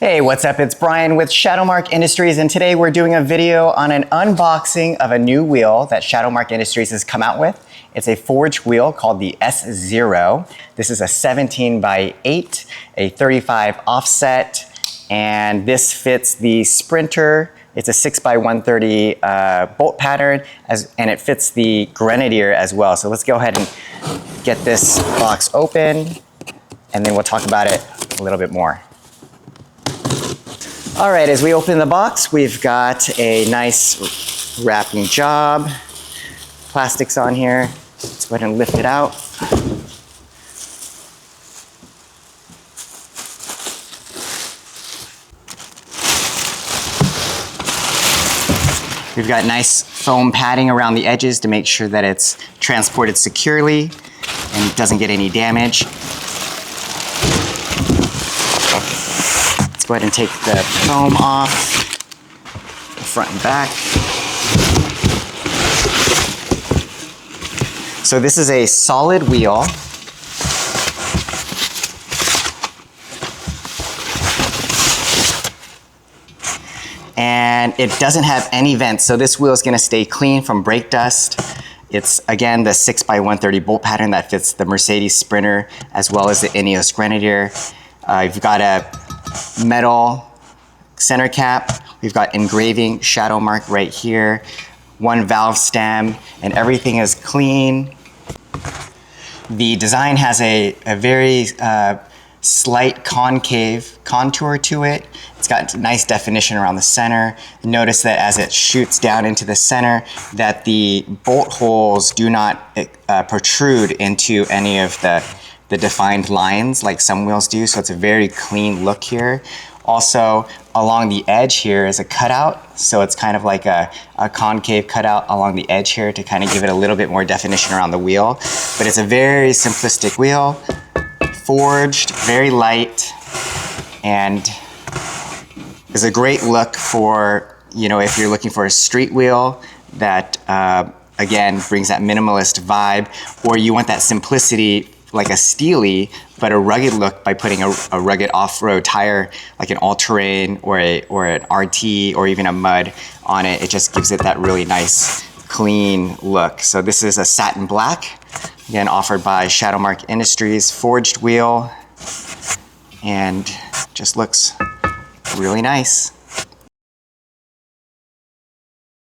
Hey, what's up? It's Brian with Shadowmarq Industries, and today we're doing a video on an unboxing of a new wheel that Shadowmarq Industries has come out with. It's a forged wheel called the S0. This is a 17 by 8, a 35 offset, and this fits the Sprinter. It's a 6 by 130 bolt pattern, and it fits the Grenadier as well. So let's go ahead and get this box open, and then we'll talk about it a little bit more. All right, as we open the box, we've got a nice wrapping job. Plastics on here. Let's go ahead and lift it out. We've got nice foam padding around the edges to make sure that it's transported securely and doesn't get any damage. Go ahead and take the foam off, the front and back. So this is a solid wheel. And it doesn't have any vents, so this wheel is going to stay clean from brake dust. It's, again, the 6 by 130 bolt pattern that fits the Mercedes Sprinter as well as the Ineos Grenadier. You've got a metal center cap. We've got engraving Shadowmarq right here, one valve stem, and everything is clean. The design has a very slight concave contour to it. It's got nice definition around the center. Notice that as it shoots down into the center, that the bolt holes do not protrude into any of the defined lines like some wheels do, so it's a very clean look here. Also, along the edge here is a cutout, so it's kind of like a concave cutout along the edge here to kind of give it a little bit more definition around the wheel. But it's a very simplistic wheel, forged, very light, and is a great look for, you know, if you're looking for a street wheel that, again, brings that minimalist vibe, or you want that simplicity like a steely, but a rugged look by putting a rugged off-road tire, like an all-terrain or an RT or even a mud on it. It just gives it that really nice, clean look. So this is a satin black, again, offered by Shadowmarq Industries, forged wheel, and just looks really nice.